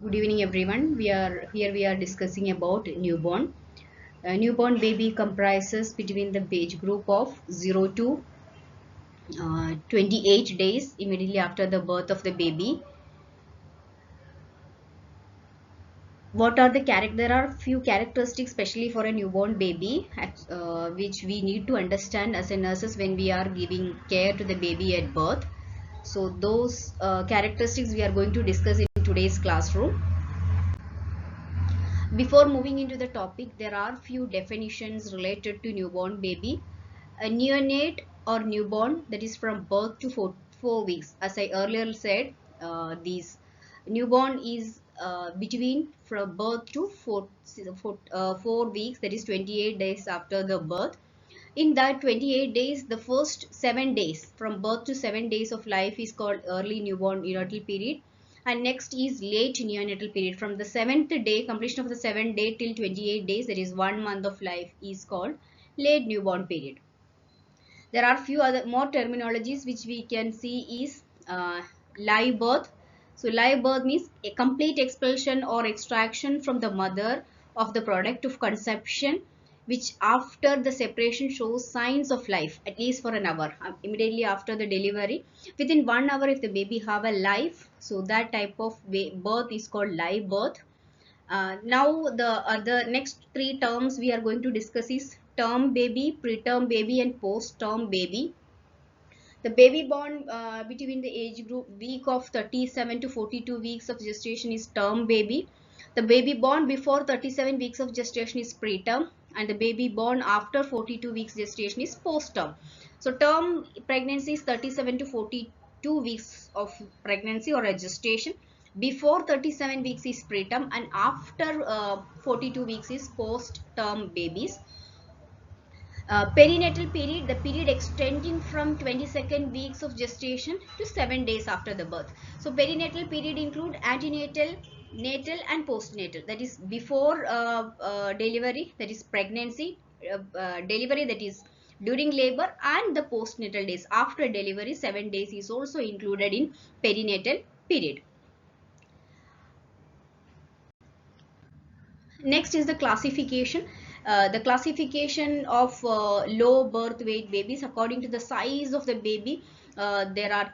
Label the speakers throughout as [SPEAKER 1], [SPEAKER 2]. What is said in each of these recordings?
[SPEAKER 1] Good evening, everyone. We are discussing about newborn. A newborn baby comprises between the age group of 0 to 28 days immediately after the birth of the baby. What are the There are few characteristics, especially for a newborn baby, which we need to understand as a nurses when we are giving care to the baby at birth. So those characteristics we are going to discuss in today's classroom. Before moving into the topic, there are few definitions related to newborn baby. A neonate or newborn, that is from birth to 4 weeks. As I earlier said, these newborn is between from birth to 4 weeks, that is 28 days after the birth. In that 28 days, the first 7 days from birth to 7 days of life is called early newborn neonatal period, and next is late neonatal period. From the 7th day, completion of the 7th day till 28 days, that is 1 month of life, is called late newborn period. There are few other more terminologies which we can see is live birth. So live birth means a complete expulsion or extraction from the mother of the product of conception, which after the separation shows signs of life at least for an hour. Immediately after the delivery, within 1 hour, if the baby have a life, so that type of birth is called live birth. Now the next three terms we are going to discuss is term baby, preterm baby, and post-term baby. The baby born between the age group week of 37 to 42 weeks of gestation is term baby. The baby born before 37 weeks of gestation is preterm, and the baby born after 42 weeks gestation is post-term. So term pregnancy is 37 to 42 weeks of pregnancy or a gestation. Before 37 weeks is preterm, and after 42 weeks is post-term babies. Perinatal period, the period extending from 22nd weeks of gestation to 7 days after the birth. So perinatal period include antenatal, natal, and postnatal. That is before delivery, that is pregnancy, delivery, that is during labor, and the postnatal days. After delivery, 7 days is also included in perinatal period. Next is the classification. The classification of low birth weight babies according to the size of the baby. There are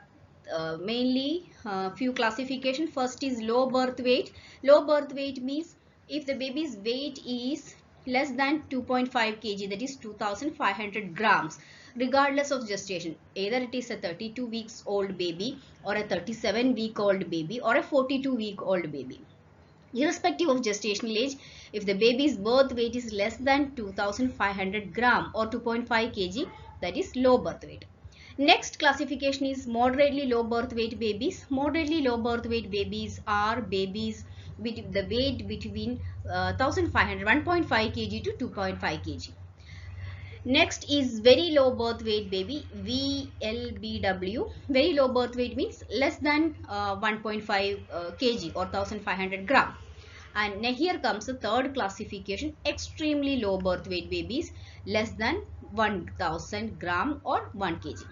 [SPEAKER 1] mainly few classification. First is low birth weight. Low birth weight means if the baby's weight is less than 2.5 kg, that is 2500 grams, regardless of gestation. Either it is a 32 weeks old baby, or a 37-week old baby, or a 42-week old baby. Irrespective of gestational age, if the baby's birth weight is less than 2500 gram or 2.5 kg, that is low birth weight. Next classification is moderately low birth weight babies. Moderately low birth weight babies are babies with the weight between 1.5 kg to 2.5 kg. Next is very low birth weight baby, VLBW. Very low birth weight means less than 1.5 kg or 1500 gram. And now here comes the third classification, extremely low birth weight babies, less than 1000 gram or 1 kg.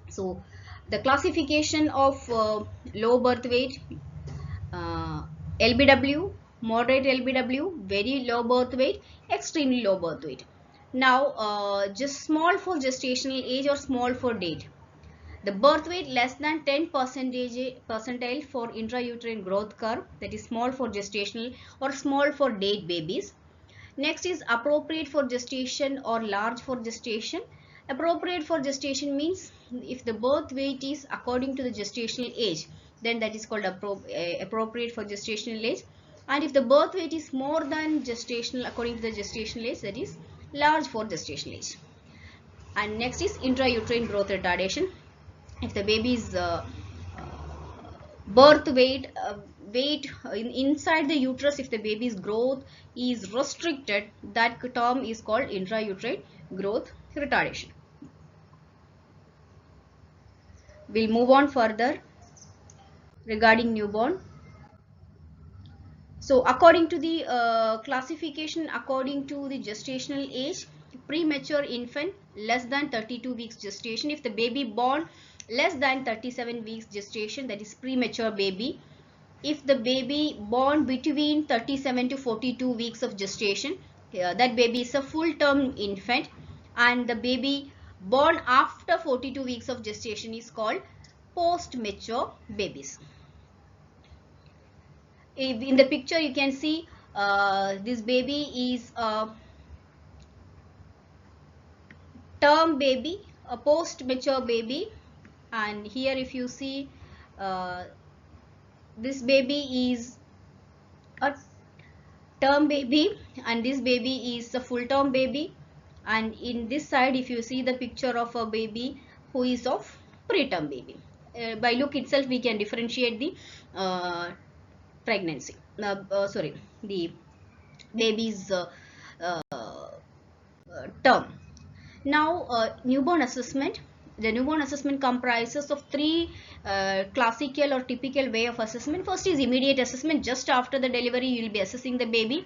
[SPEAKER 1] So the classification of low birth weight, LBW, moderate LBW, very low birth weight, extremely low birth weight. Now just small for gestational age or small for date. The birth weight less than 10 percentile for intrauterine growth curve, that is small for gestational or small for date babies. Next is appropriate for gestation or large for gestation. Appropriate for gestation means if the birth weight is according to the gestational age, then that is called appropriate for gestational age. And if the birth weight is more than gestational according to the gestational age, that is large for gestational age. And next is intrauterine growth retardation. If the baby's birth weight inside the uterus, if the baby's growth is restricted, that term is called intrauterine growth retardation. We'll move on further regarding newborn. So according to the classification, according to the gestational age, premature infant less than 32 weeks gestation. If the baby born less than 37 weeks gestation, that is premature baby. if the baby born between 37 to 42 weeks of gestation, that baby is a full-term infant, and the baby born after 42 weeks of gestation is called post-mature babies. In the picture you can see this baby is a term baby, a post-mature baby, and here if you see this baby is a term baby and this baby is a full-term baby, and in this side if you see the picture of a baby who is of preterm baby. By look itself we can differentiate the pregnancy, the baby's term. Now newborn assessment. The newborn assessment comprises of three classical or typical way of assessment. First is immediate assessment. Just after the delivery you will be assessing the baby.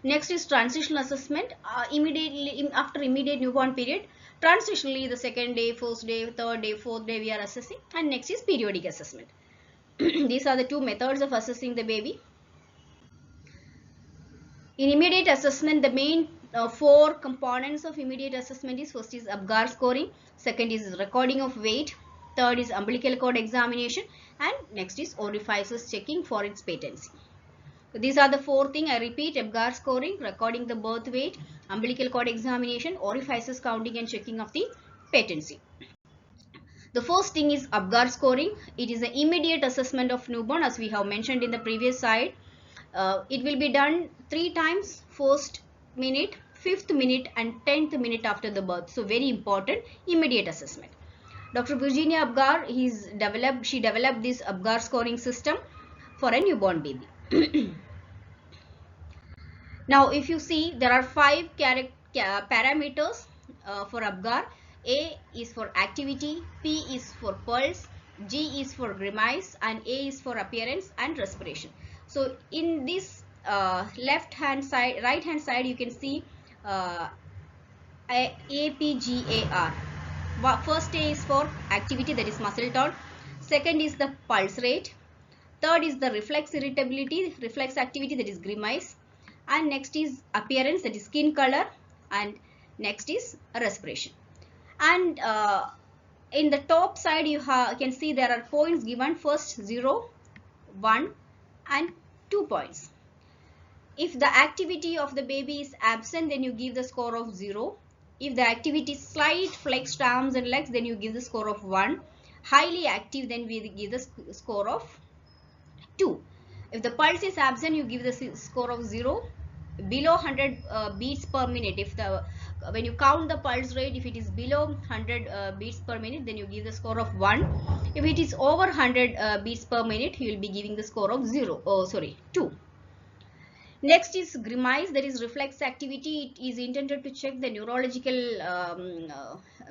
[SPEAKER 1] Next is transitional assessment. Immediately after immediate newborn period, transitionally the second day, first day, third day, fourth day we are assessing, and next is periodic assessment. These are the two methods of assessing the baby. In immediate assessment, the main four components of immediate assessment is: first is APGAR scoring, second is recording of weight, third is umbilical cord examination, and next is orifices checking for its patency. So these are the four things. I repeat: APGAR scoring, recording the birth weight, umbilical cord examination, orifices counting and checking of the patency. The first thing is APGAR scoring. It is an immediate assessment of newborn, as we have mentioned in the previous slide. It will be done 3 times: first minute, 5th minute, and 10th minute after the birth. So very important immediate assessment. Dr. Virginia APGAR, she developed this APGAR scoring system for a newborn baby. Now if you see, there are 5 parameters for APGAR. A is for activity, P is for pulse, G is for grimace, and A is for appearance and respiration. So in this right hand side you can see APGAR. First A is for activity, that is muscle tone. Second is the pulse rate. Third is the reflex irritability, reflex activity, that is grimace. And next is appearance, that is skin color. And next is respiration. And in the top side you can see there are points given: first 0, 1 and 2 points. If the activity of the baby is absent, then you give the score of 0. If the activity is slight flexed arms and legs, then you give the score of 1. Highly active, then we give the score of 2. If the pulse is absent, you give the score of 0. Below 100 beats per minute, when you count the pulse rate, if it is below 100 beats per minute, then you give the score of 1. If it is over 100 beats per minute, you will be giving the score of 2. Next is grimace, that is reflex activity. It is intended to check the neurological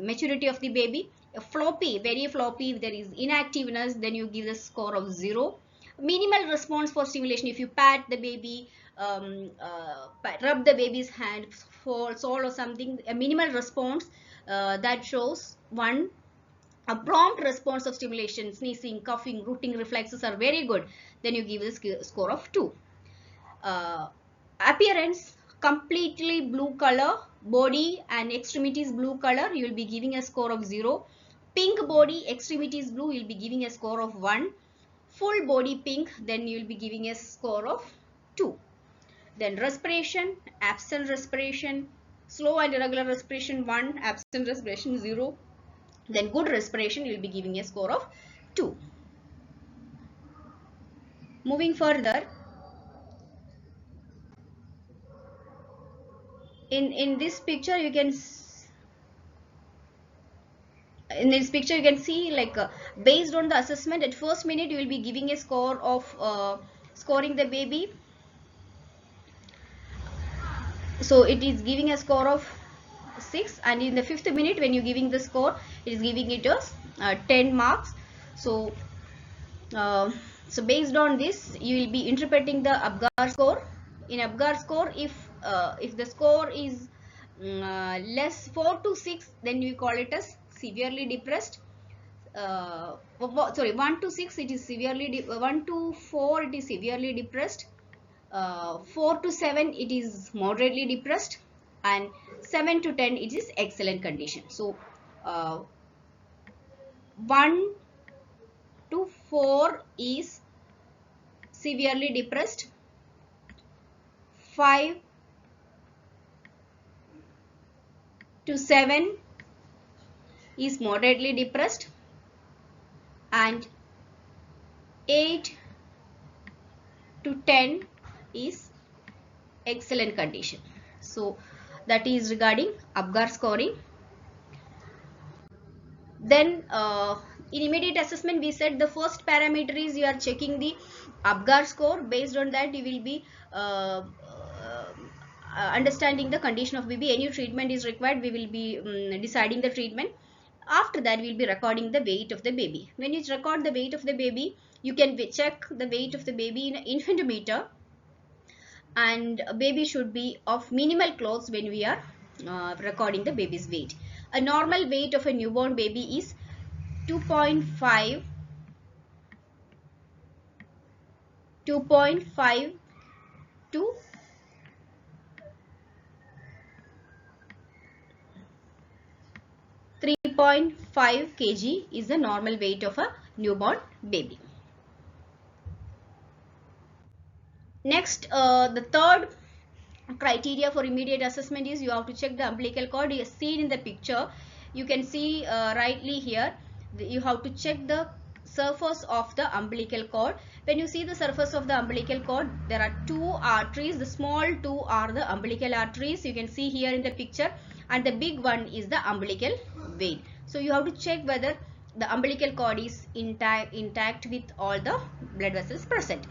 [SPEAKER 1] maturity of the baby. Floppy, very floppy, if there is inactiveness, then you give the score of 0. Minimal response for stimulation, if you pat the baby, rub the baby's hand, falls or something, a minimal response that shows 1. A prompt response of stimulation, sneezing, coughing, rooting reflexes are very good, then you give the score of 2. Appearance, completely blue color, body and extremities blue color, you will be giving a score of 0. Pink body, extremities blue, you will be giving a score of 1. Full body pink, then you will be giving a score of 2. Then respiration, absent respiration, slow and irregular respiration 1, absent respiration 0. Then good respiration, you will be giving a score of 2. Moving further, in this picture you can see like based on the assessment, at first minute you will be giving a score of scoring the baby. So it is giving a score of 6, and in the 5th minute when you giving the score, it is giving it as 10 marks. So based on this you will be interpreting the APGAR score. In APGAR score, if the score is less 4 to 6, then we call it as severely depressed. sorry, 1 to 6 it is severely 1 to 4 it is severely depressed, 4 to 7 it is moderately depressed, and 7 to 10 it is excellent condition. So 1 to 4 is severely depressed, 5 to 7 is moderately depressed, and 8 to 10 is excellent condition. So that is regarding APGAR scoring. Then in immediate assessment we said the first parameter is you are checking the APGAR score. Based on that you will be understanding the condition of baby. Any treatment is required, we will be deciding the treatment. After that we will be recording the weight of the baby. When you record the weight of the baby, you can check the weight of the baby in infantometer, and a baby should be of minimal clothes when we are recording the baby's weight. A normal weight of a newborn baby is 2.5 to 3.5 kg is the normal weight of a newborn baby. Next, the third criteria for immediate assessment is you have to check the umbilical cord. You seen in the picture, you can see rightly here, you have to check the surface of the umbilical cord. When you see the surface of the umbilical cord, there are two arteries. The small two are the umbilical arteries, you can see here in the picture, and the big one is the umbilical vein. So you have to check whether the umbilical cord is intact with all the blood vessels present.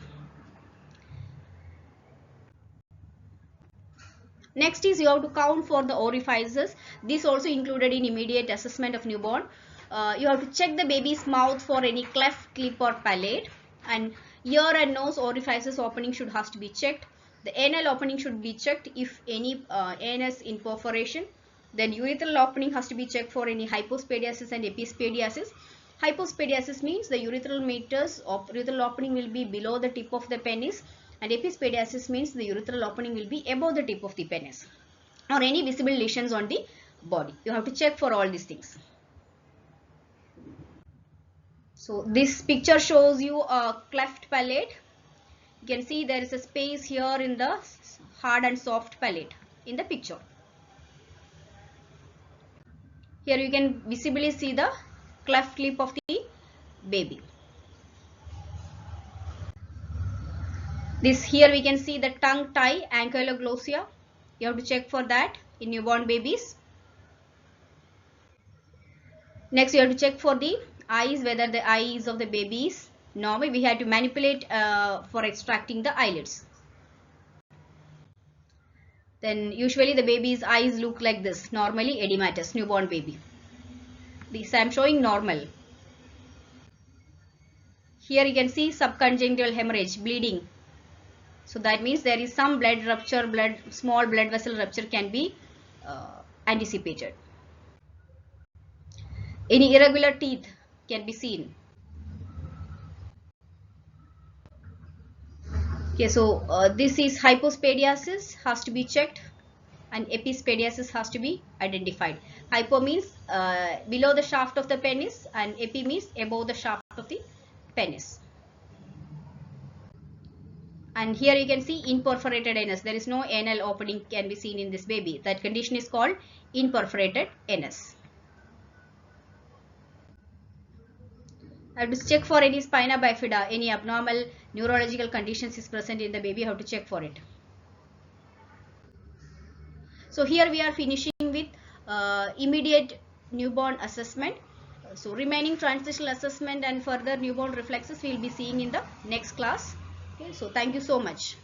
[SPEAKER 1] Next is you have to count for the orifices. This also included in immediate assessment of newborn. You have to check the baby's mouth for any cleft, lip or palate, and ear and nose orifices opening has to be checked. The anal opening should be checked if any anus in perforation. Then urethral opening has to be checked for any hypospadiasis and epispadiasis. Hypospadiasis means the urethral meatus of urethral opening will be below the tip of the penis, and epispadiasis means the urethral opening will be above the tip of the penis, or any visible lesions on the body. You have to check for all these things. So this picture shows you a cleft palate. You can see there is a space here in the hard and soft palate in the picture. Here you can visibly see the cleft lip of the baby. This here we can see the tongue tie ankyloglossia. You have to check for that in newborn babies. Next you have to check for the eyes, whether the eyes of the baby is normal. We have to manipulate for extracting the eyelids. Then usually the baby's eyes look like this, normally edematous, newborn baby. This I am showing normal. Here you can see subconjunctival hemorrhage, bleeding. So that means there is some blood rupture, small blood vessel rupture can be anticipated. Any irregular teeth can be seen. Okay, so this is hypospadiasis, has to be checked, and epispadiasis has to be identified. Hypo means below the shaft of the penis, and epi means above the shaft of the penis. And here you can see imperforated anus. There is no anal opening can be seen in this baby. That condition is called imperforated anus. I have to check for any spina bifida, any abnormal neurological conditions is present in the baby. How to check for it. So here we are finishing with immediate newborn assessment. So remaining transitional assessment and further newborn reflexes we will be seeing in the next class. Okay, so thank you so much.